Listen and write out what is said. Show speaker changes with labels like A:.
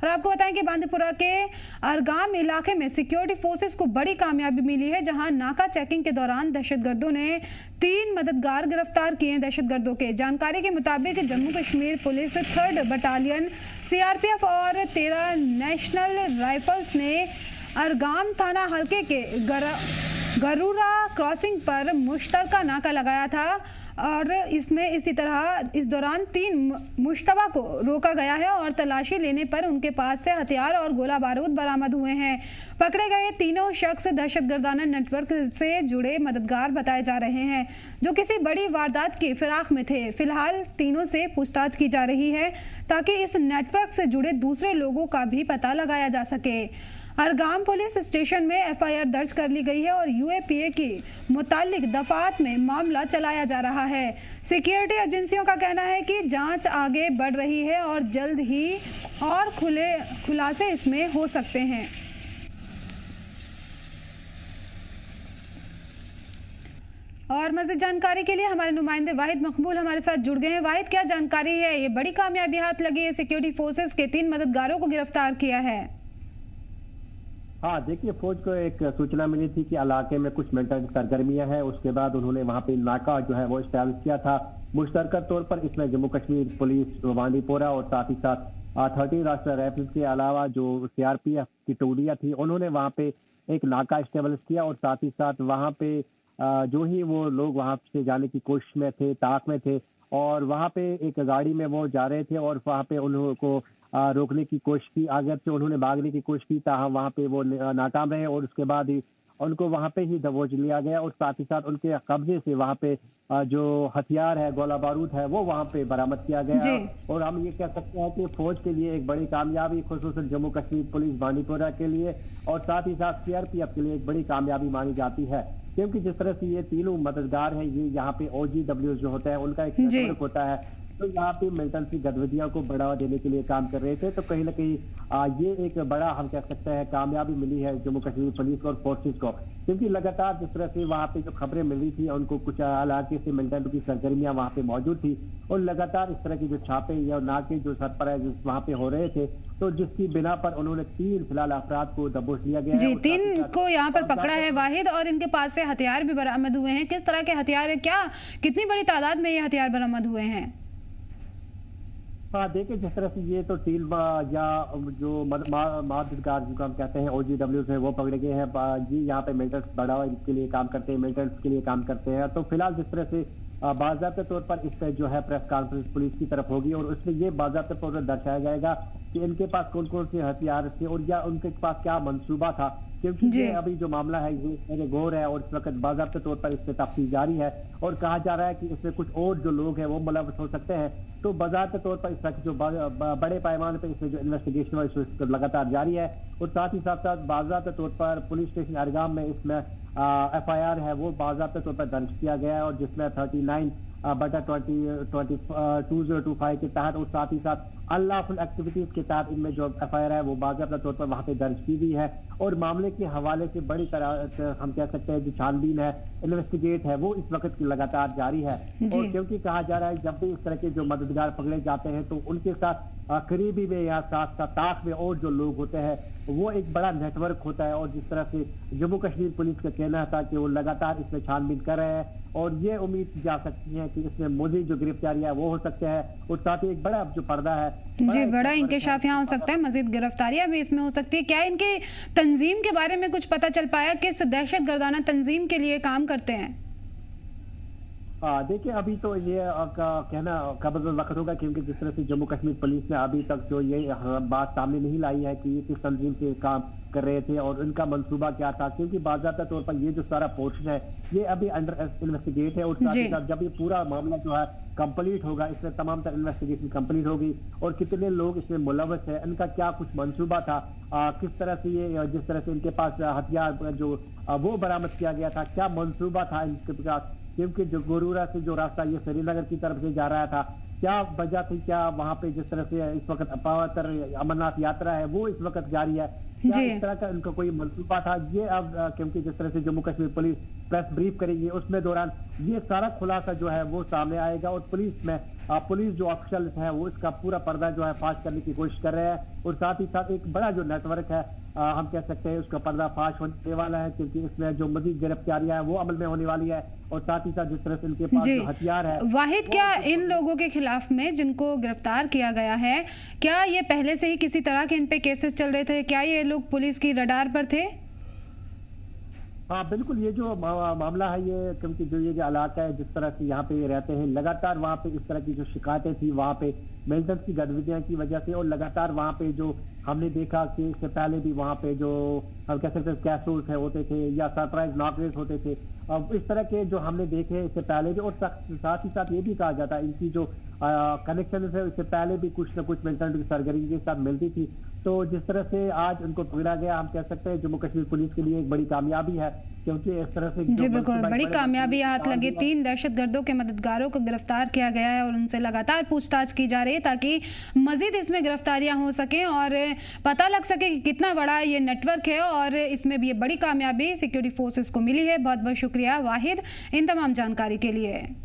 A: और आपको बताएं कि बांदीपुरा के अरगाम इलाके में सिक्योरिटी फोर्सेस को बड़ी कामयाबी मिली है, जहां नाका चेकिंग के दौरान दहशतगर्दों ने 3 मददगार गिरफ्तार किए हैं। दहशतगर्दों के जानकारी के मुताबिक Jammu Kashmir police 3rd battalion, CRPF और 13 नेशनल राइफल्स ने अरगाम थाना हल्के के गरूरा क्रॉसिंग पर मुश्तरका नाका लगाया था और इसमें इसी तरह इस दौरान 3 मुश्तबा को रोका गया है और तलाशी लेने पर उनके पास से हथियार और गोला बारूद बरामद हुए हैं। पकड़े गए तीनों शख्स दहशतगर्दाना नेटवर्क से जुड़े मददगार बताए जा रहे हैं, जो किसी बड़ी वारदात की फिराक में थे। फिलहाल तीनों से पूछताछ की जा रही है ताकि इस नेटवर्क से जुड़े दूसरे लोगों का भी पता लगाया जा सके। अरगाम पुलिस स्टेशन में एफआईआर दर्ज कर ली गई है और यूएपीए की मुतालिक दफात में मामला चलाया जा रहा है। सिक्योरिटी एजेंसियों का कहना है कि जांच आगे बढ़ रही है और जल्द ही और खुलासे इसमें हो सकते हैं। और मज़ीद जानकारी के लिए हमारे नुमाइंदे वाहिद मकबूल हमारे साथ जुड़ गए हैं। वाहिद, क्या जानकारी है? ये बड़ी कामयाबी हाथ लगी है, सिक्योरिटी फोर्सेस के 3 मददगारों को गिरफ्तार किया है।
B: हाँ, देखिए, फौज को एक सूचना मिली थी कि इलाके में कुछ मिलिटेंट सरगर्मियां हैं। उसके बाद उन्होंने वहां पे नाका जो है वो इस्टेब्लिश किया था। मुश्तरका तौर पर इसमें जम्मू कश्मीर पुलिस, बांदीपोरा और साथ ही साथ 30 राष्ट्रीय राइफल्स के अलावा जो सीआरपीएफ की टुकड़ियां थी, उन्होंने वहां पे एक नाका इस्टेब्लिश किया और साथ ही साथ वहां पे जो ही वो लोग वहां से जाने की कोशिश में थे, ताक में थे, और वहां पे एक गाड़ी में वो जा रहे थे और वहां पे उनको रोकने की कोशिश की। आगे से उन्होंने भागने की कोशिश की, ताहम वहां पे वो नाकाम रहे और उसके बाद ही उनको वहां पे ही दबोच लिया गया और साथ ही साथ उनके कब्जे से वहां पे जो हथियार है, गोला बारूद है, वो वहां पे बरामद किया गया। और हम ये कह सकते हैं कि फौज के लिए एक बड़ी कामयाबी, खुसूसन जम्मू कश्मीर पुलिस बांदीपोरा के लिए और साथ ही साथ सीआरपीएफ के लिए एक बड़ी कामयाबी मानी जाती है, क्योंकि जिस तरह से ये तीनों मददगार हैं, ये यहाँ पे OGW जो होता है उनका एक नेटवर्क होता है, तो यहाँ पे मिलिटेंसी गतिविधियों को बढ़ावा देने के लिए काम कर रहे थे। तो कहीं ना कहीं ये एक बड़ा, हम कह सकते हैं, कामयाबी मिली है जम्मू कश्मीर पुलिस और फोर्सेस को, क्योंकि लगातार जिस तरह से वहाँ पे जो खबरें मिल रही थी, उनको कुछ इलाके से मिलिटेंट की सरगर्मियां वहाँ पे मौजूद थी और लगातार इस तरह की जो छापे या नाके जो सरपराह वहाँ पे हो रहे थे, तो जिसकी बिना पर उन्होंने 3 फिलहाल अफराद को दबोच लिया गया
A: जी, 3 को यहाँ पर पकड़ा है वाहिद, और इनके पास से हथियार भी बरामद हुए हैं। किस तरह के हथियार है, क्या कितनी बड़ी तादाद में ये हथियार बरामद हुए हैं?
B: हाँ, देखिए, जिस तरह से ये तो टील या जो मददगार जिनको हम कहते हैं OGW है, वो पकड़े गए हैं जी। यहाँ पे मिलिटेंट्स बढ़ावा के लिए काम करते हैं, मिलिटेंट्स के लिए काम करते हैं। तो फिलहाल जिस तरह से बाज़ाब्ते तौर पर इस पर जो है प्रेस कॉन्फ्रेंस पुलिस की तरफ होगी और उसमें ये बाज़ाब्ते तौर पर दर्शाया जाएगा कि इनके पास कौन कौन से हथियार थे और या उनके पास क्या मंसूबा था, क्योंकि ये अभी जो मामला है ये मेरे गौर है और इस वक्त बाज़ाब्ते तौर पर इस पर तफ्तीश जारी है और कहा जा रहा है कि इसमें कुछ और जो लोग हैं वो मुलव्वस हो सकते हैं। तो बाज़ाब्ते तौर पर इस वक्त जो बड़े पैमाने पर इसमें जो इन्वेस्टिगेशन है लगातार जारी है और साथ ही साथ बाज़ाब्ते तौर पर पुलिस स्टेशन अरगाम में इसमें एफआईआर है वो बाज़ाब्ते तौर पर दर्ज किया गया है और जिसमें 39/2025 के तहत और साथ ही साथ अनलॉफुल एक्टिविटीज के तहत इनमें जो एफआईआर है वो बाज़ाब्ता तौर पर वहां पे दर्ज की गई है और मामले के हवाले से बड़ी तरह हम कह सकते हैं जो छानबीन है, इन्वेस्टिगेट है, वो इस वक्त की लगातार जारी है। और क्योंकि कहा जा रहा है जब भी इस तरह के जो मददगार पकड़े जाते हैं तो उनके साथ करीबी में या साथ साथ ताक में और जो लोग होते हैं वो एक बड़ा नेटवर्क होता है। और जिस तरह से जम्मू कश्मीर पुलिस का कहना था कि वो लगातार इसमें छानबीन कर रहे हैं और ये उम्मीद की जा सकती है कि इसमें मज़ीद जो गिरफ्तारियां है वो हो सकते हैं और साथ ही एक बड़ा जो पर्दा है
A: जी, बड़ा इंकशाफ यहाँ हो सकता है, मज़ीद गिरफ्तारियां भी इसमें हो सकती है। क्या इनके तंजीम के बारे में कुछ पता चल पाया, किस दहशतगर्दाना तंजीम के लिए काम करते हैं?
B: देखिए, अभी तो ये कहना कब्ज़ वक्त होगा, क्योंकि जिस तरह से जम्मू कश्मीर पुलिस ने अभी तक जो ये बात सामने नहीं लाई है कि ये किस तंजीम से काम कर रहे थे और उनका मंसूबा क्या था, क्योंकि बाज़ाब्ता तौर पर ये जो सारा पोर्शन है ये अभी अंडर इन्वेस्टिगेट है और साथ ही साथ जब ये पूरा मामला जो है कंप्लीट होगा, इसमें तमाम तर इन्वेस्टिगेशन कंप्लीट होगी और कितने लोग इसमें मुलव्वस है, इनका क्या कुछ मंसूबा था, किस तरह से ये जिस तरह से इनके पास हथियार जो वो बरामद किया गया था, क्या मंसूबा था इनके पास, क्योंकि जो गोरूरा से जो रास्ता ये श्रीनगर की तरफ से जा रहा था, क्या वजह थी, क्या वहां पे जिस तरह से इस वक्त पवित्र अमरनाथ यात्रा है वो इस वक्त जारी है,
A: जी।
B: इस तरह का उनका कोई मंसूबा था ये अब क्योंकि जिस तरह से Jammu Kashmir police press brief करेगी उसमें दौरान ये सारा खुलासा जो है वो सामने आएगा और पुलिस जो ऑफिशियल है वो इसका पूरा पर्दा जो है फाश करने की कोशिश कर रहे हैं और साथ ही साथ एक बड़ा जो नेटवर्क है हम कह सकते हैं उसका पर्दा फाश होने वाला है क्योंकि इसमें जो मजीद गिरफ्तारियां हैं वो अमल में होने वाली है और साथ ही साथ जिस तरह से इनके पास जो हथियार है।
A: वाहिद, क्या इन लोगों के खिलाफ में जिनको गिरफ्तार किया गया है, क्या ये पहले से ही किसी तरह के इन पे केसेस चल रहे थे? क्या ये लोग पुलिस की रडार पर थे?
B: हाँ बिल्कुल, ये जो मामला है ये क्योंकि जो ये जो इलाका है जिस तरह से यहाँ पे रहते हैं लगातार वहाँ पे इस तरह की जो शिकायतें थी वहाँ पे मिलिटेंट्स की गतिविधियां की वजह से और लगातार वहाँ पे जो हमने देखा कि इससे पहले भी वहाँ पे जो हम कह सकते हैं कैसोल्स है होते थे या सरप्राइज नॉकरेस होते थे, अब इस तरह के जो हमने देखे इससे पहले भी और साथ ही साथ ये भी कहा जाता है इनकी जो कनेक्शन है इससे पहले भी कुछ न कुछ मिलिटेंट की सरगर्मी के साथ मिलती थी। तो जिस तरह से आज उनको पकड़ा गया हम कह सकते हैं जम्मू कश्मीर पुलिस के लिए एक बड़ी कामयाबी है क्योंकि इस तरह से
A: जी बिल्कुल, बड़ी कामयाबी हाथ लगी। 3 दहशतगर्दों के मददगारों को गिरफ्तार किया गया है और उनसे लगातार पूछताछ की जा रही है ताकि मजीद इसमें गिरफ्तारियां हो सकें और पता लग सके कि कितना बड़ा ये नेटवर्क है और इसमें भी ये बड़ी कामयाबी सिक्योरिटी फोर्सेस को मिली है। बहुत बहुत शुक्रिया वाहिद इन तमाम जानकारी के लिए।